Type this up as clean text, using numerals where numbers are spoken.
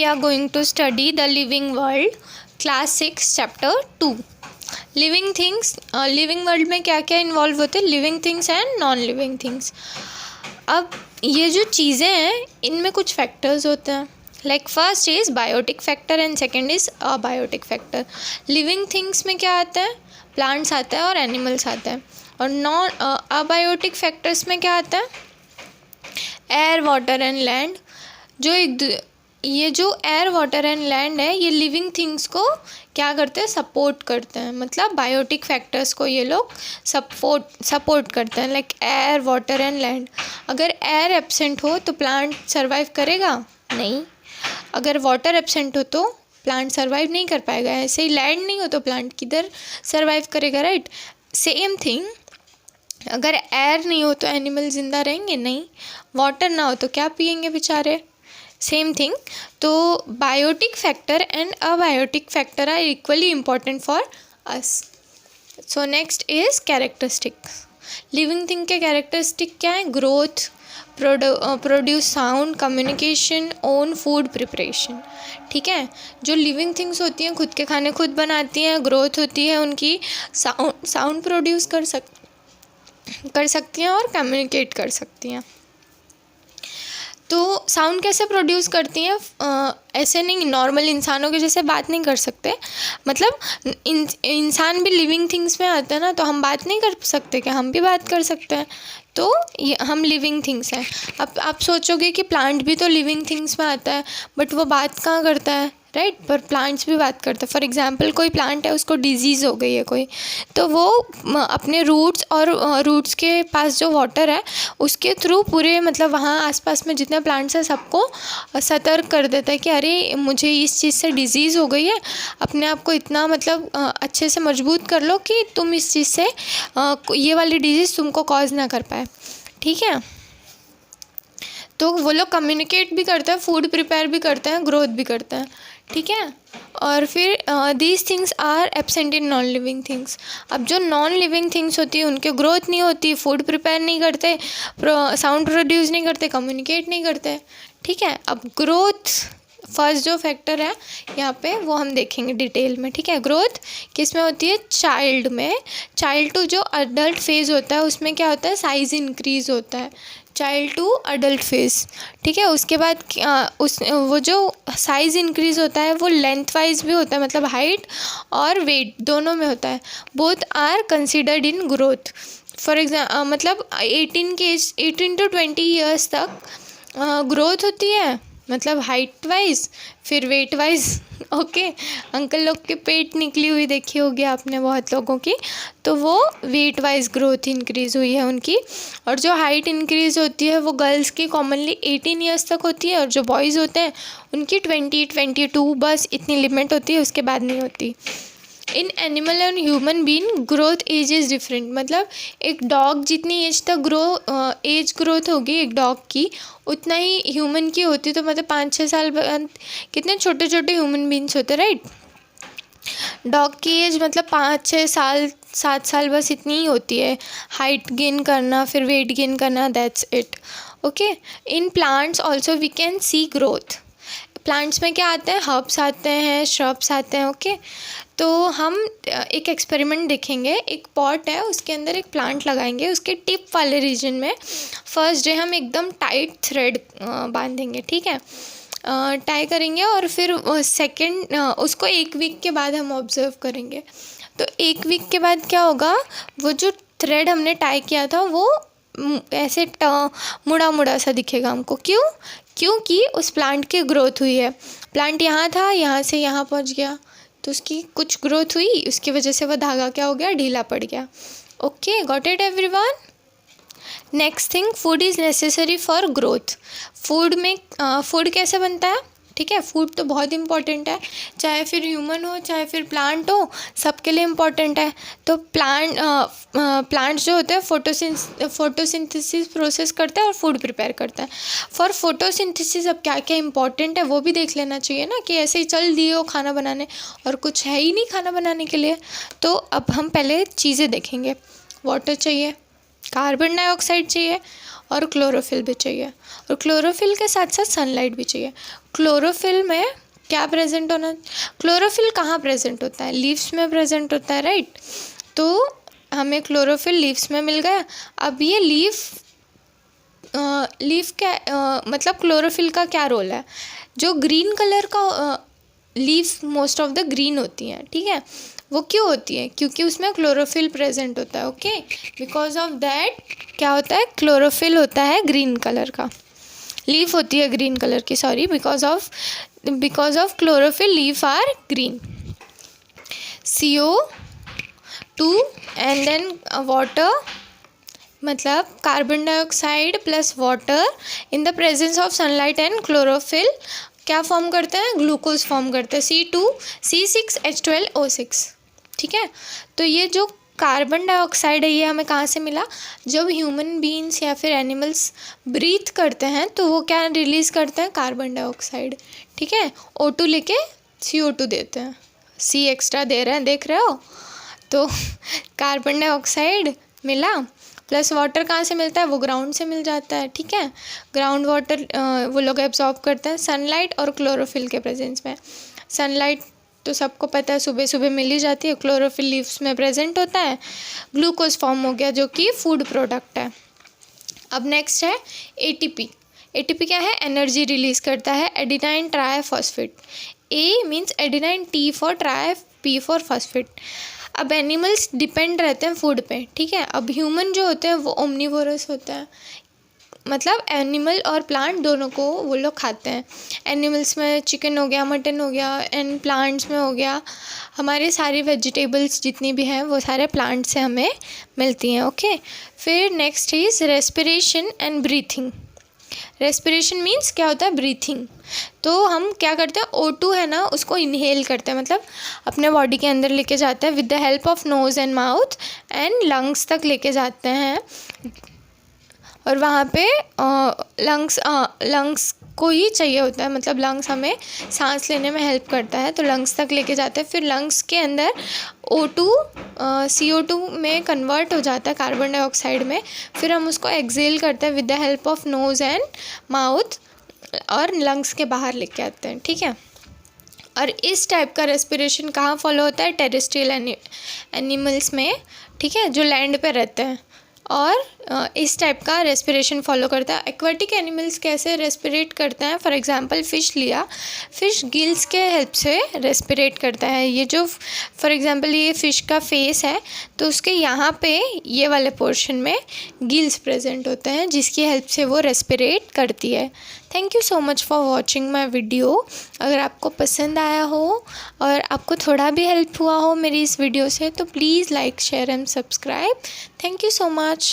are going to study the living world, class 6 chapter 2. Living things, living world में क्या क्या involve होते हैं, living things and non living things. अब ये जो चीज़ें हैं इनमें कुछ फैक्टर्स होते हैं. Like first is biotic factor and second is abiotic factor. Living things में क्या आता है, प्लांट्स आता है और एनिमल्स आता है. और नॉन अबायोटिक फैक्टर्स में क्या आता है, एयर वाटर एंड लैंड. ये जो एयर वाटर एंड लैंड है ये लिविंग थिंग्स को क्या करते हैं, सपोर्ट करते हैं. मतलब बायोटिक फैक्टर्स को ये लोग सपोर्ट करते हैं. Like air water and land. अगर एयर एब्सेंट हो तो प्लांट सर्वाइव करेगा नहीं. अगर वाटर एब्सेंट हो तो प्लांट सर्वाइव नहीं कर पाएगा. ऐसे ही लैंड नहीं हो तो प्लांट किधर सर्वाइव करेगा, राइट. सेम थिंग, अगर एयर नहीं हो तो एनिमल ज़िंदा रहेंगे नहीं. वाटर ना हो तो क्या पिएंगे बेचारे. Same thing. तो biotic factor and abiotic factor are equally important for us. So next is characteristics. Living thing के कैरेक्टरिस्टिक क्या है, growth, produce sound, communication, own food preparation. ठीक है. जो लिविंग थिंग्स होती हैं खुद के खाने खुद बनाती हैं, ग्रोथ होती है उनकी, साउंड प्रोड्यूस कर सकती हैं और कम्युनिकेट कर सकती हैं. तो साउंड कैसे प्रोड्यूस करती हैं, ऐसे नहीं, नॉर्मल इंसानों के जैसे बात नहीं कर सकते. मतलब इंसान भी लिविंग थिंग्स में आता है ना, तो हम बात नहीं कर सकते क्या, हम भी बात कर सकते हैं. तो ये हम लिविंग थिंग्स हैं. अब आप सोचोगे कि प्लांट भी तो लिविंग थिंग्स में आता है, बट वो बात कहाँ करता है, राइट. पर प्लांट्स भी बात करते हैं. फॉर एग्जांपल कोई प्लांट है, उसको डिजीज़ हो गई है कोई, तो वो अपने रूट्स और रूट्स के पास जो वाटर है उसके थ्रू पूरे, मतलब वहाँ आसपास में जितने प्लांट्स हैं सबको सतर्क कर देता है कि अरे मुझे इस चीज़ से डिजीज़ हो गई है. अपने आप को इतना मतलब अच्छे से मजबूत कर लो कि तुम इस चीज़ से ये वाली डिजीज़ तुमको कॉज ना कर पाए. ठीक है. तो वो लोग कम्युनिकेट भी करते हैं, फूड प्रिपेयर भी करते हैं, ग्रोथ भी करते हैं. ठीक है. और फिर these things are absent in non living things. अब जो नॉन लिविंग थिंग्स होती है उनके ग्रोथ नहीं होती, फूड प्रिपेयर नहीं करते, साउंड प्रोड्यूस नहीं करते, कम्युनिकेट नहीं करते. ठीक है. अब ग्रोथ फर्स्ट जो फैक्टर है यहाँ पे वो हम देखेंगे डिटेल में. ठीक है. ग्रोथ किस में होती है, चाइल्ड में. चाइल्ड टू जो अडल्ट फेज़ होता है उसमें क्या होता है, साइज़ इंक्रीज़ होता है, चाइल्ड टू अडल्ट फेज़. ठीक है. उसके बाद वो जो साइज़ इंक्रीज़ होता है वो लेंथ वाइज भी होता है, मतलब हाइट और वेट दोनों में होता है. Both are considered in growth. For example मतलब 18 to 20 ईयर्स तक ग्रोथ होती है, मतलब हाइट वाइज, फिर वेट वाइज. ओके. अंकल लोग के पेट निकली हुई देखी होगी आपने बहुत लोगों की, तो वो वेट वाइज ग्रोथ इंक्रीज़ हुई है उनकी. और जो हाइट इंक्रीज़ होती है वो गर्ल्स की कॉमनली 18 ईयर्स तक होती है, और जो बॉयज़ होते हैं उनकी 22 बस इतनी लिमिट होती है, उसके बाद नहीं होती. In animal and human being growth age is different. मतलब एक डॉग जितनी एज तक एज ग्रोथ होगी एक डॉग की, उतना ही ह्यूमन की होती. तो मतलब 5-6 साल बाद कितने छोटे छोटे ह्यूमन बीइंग्स होते, राइट. डॉग की एज मतलब 5-6 साल 7 साल बस इतनी ही होती है. हाइट गेन करना, फिर वेट गेन करना, that's it. Okay. In plants also we can see growth. Plants में क्या आते हैं, हर्ब्स आते हैं, श्रब्स आते हैं. ओके. तो हम एक एक्सपेरिमेंट देखेंगे. एक पॉट है, उसके अंदर एक प्लांट लगाएंगे, उसके टिप वाले रीजन में फर्स्ट डे हम एकदम टाइट थ्रेड बांधेंगे. ठीक है. टाई करेंगे और फिर सेकेंड उसको 1 वीक के बाद हम ऑब्जर्व करेंगे. तो 1 वीक के बाद क्या होगा, वो जो थ्रेड हमने टाई किया था वो ऐसे मुड़ा मुड़ा सा दिखेगा हमको. क्योंकि उस प्लांट की ग्रोथ हुई है. प्लांट यहाँ था, यहाँ से यहाँ पहुँच गया, तो उसकी कुछ ग्रोथ हुई, उसकी वजह से वो धागा क्या हो गया, ढीला पड़ गया. Okay. Got it everyone. Next thing, food is necessary for growth. Food कैसे बनता है, ठीक है. फूड तो बहुत इंपॉर्टेंट है, चाहे फिर ह्यूमन हो चाहे फिर प्लांट हो, सबके लिए इम्पॉर्टेंट है. तो प्लांट्स जो होते हैं फोटोसिंथेसिस प्रोसेस करता है और फूड प्रिपेयर करता है. फॉर फोटोसिंथेसिस अब क्या क्या इंपॉर्टेंट है वो भी देख लेना चाहिए ना, कि ऐसे ही चल दिए हो खाना बनाने और कुछ है ही नहीं खाना बनाने के लिए. तो अब हम पहले चीज़ें देखेंगे. वाटर चाहिए, कार्बन डाइऑक्साइड चाहिए, और क्लोरोफिल भी चाहिए, और क्लोरोफिल के साथ साथ सनलाइट भी चाहिए। क्लोरोफिल में क्या प्रेजेंट होना, क्लोरोफिल कहाँ प्रेजेंट होता है, लीव्स में प्रेजेंट होता है, राइट। तो हमें क्लोरोफिल लीव्स में मिल गया। अब ये लीफ क्या मतलब क्लोरोफिल का क्या रोल है, जो ग्रीन कलर का leaf most of the green होती हैं, ठीक है, वो क्यों होती है, क्योंकि उसमें क्लोरोफिल प्रेजेंट होता है, ओके। बिकॉज ऑफ दैट क्या होता है, क्लोरोफिल होता है ग्रीन कलर का, लीफ होती है ग्रीन कलर की, sorry, because of chlorophyll leaf are green. CO2 and then water, मतलब carbon dioxide plus water in the presence of sunlight and chlorophyll क्या फॉर्म करते हैं, ग्लूकोज फॉर्म करते हैं, C2C6H12O6, ठीक है। तो ये जो कार्बन डाइऑक्साइड है ये हमें कहाँ से मिला, जब ह्यूमन बीइंग्स या फिर एनिमल्स ब्रीथ करते हैं तो वो क्या रिलीज़ करते हैं, कार्बन डाइऑक्साइड, ठीक है। O2 लेके CO2 देते हैं, C एक्स्ट्रा दे रहे हैं, देख रहे हो। तो कार्बन डाइऑक्साइड मिला, प्लस वाटर कहाँ से मिलता है, वो ग्राउंड से मिल जाता है, ठीक है। ग्राउंड वाटर वो लोग एब्जॉर्ब करते हैं सनलाइट और क्लोरोफिल के प्रेजेंस में। सनलाइट तो सबको पता है सुबह सुबह मिल ही जाती है, क्लोरोफिल लीव्स में प्रेजेंट होता है, ग्लूकोज फॉर्म हो गया जो कि फूड प्रोडक्ट है। अब नेक्स्ट है ATP। ATP क्या है, एनर्जी रिलीज करता है, adenine triphosphate. A means adenine, T for try, P for phosphate. अब एनिमल्स डिपेंड रहते हैं फूड पे, ठीक है। अब ह्यूमन जो होते हैं वो ओमनीवोरस होते हैं, मतलब एनिमल और प्लांट दोनों को वो लोग खाते हैं। एनिमल्स में चिकन हो गया, मटन हो गया, एंड प्लांट्स में हो गया हमारे सारी वेजिटेबल्स जितनी भी हैं वो सारे प्लांट से हमें मिलती हैं, ओके। फिर next is respiration and breathing. Respiration means क्या होता है, ब्रीथिंग। तो हम क्या करते हैं, O2 है ना, उसको इनहेल करते हैं, मतलब अपने बॉडी के अंदर लेके जाते हैं with the help of nose and mouth and lungs तक लेके जाते हैं, और वहाँ पे लंग्स को ही चाहिए होता है, मतलब लंग्स हमें सांस लेने में हेल्प करता है, तो लंग्स तक लेके जाते हैं। फिर लंग्स के अंदर O2 CO2 में कन्वर्ट हो जाता है कार्बन डाइऑक्साइड में, फिर हम उसको एक्सेल करते हैं with the help of nose and mouth, और लंग्स के बाहर लेके आते हैं, ठीक है। और इस टाइप का रेस्पिरेशन कहाँ फॉलो होता है, टेरेस्ट्रियल एनिमल्स में, ठीक है, जो लैंड पे रहते हैं, और इस टाइप का रेस्पिरेशन फॉलो करता है। एक्वाटिक एनिमल्स कैसे रेस्पिरेट करते हैं, फॉर एग्जांपल फ़िश लिया, फ़िश गिल्स के हेल्प से रेस्पिरेट करता है। ये जो फॉर एग्जांपल ये फ़िश का फेस है, तो उसके यहाँ पे ये वाले पोर्शन में गिल्स प्रेजेंट होते हैं, जिसकी हेल्प से वो रेस्पिरेट करती है। Thank you so much for watching my video. अगर आपको पसंद आया हो और आपको थोड़ा भी हेल्प हुआ हो मेरी इस वीडियो से, तो please like, share and subscribe. Thank you so much.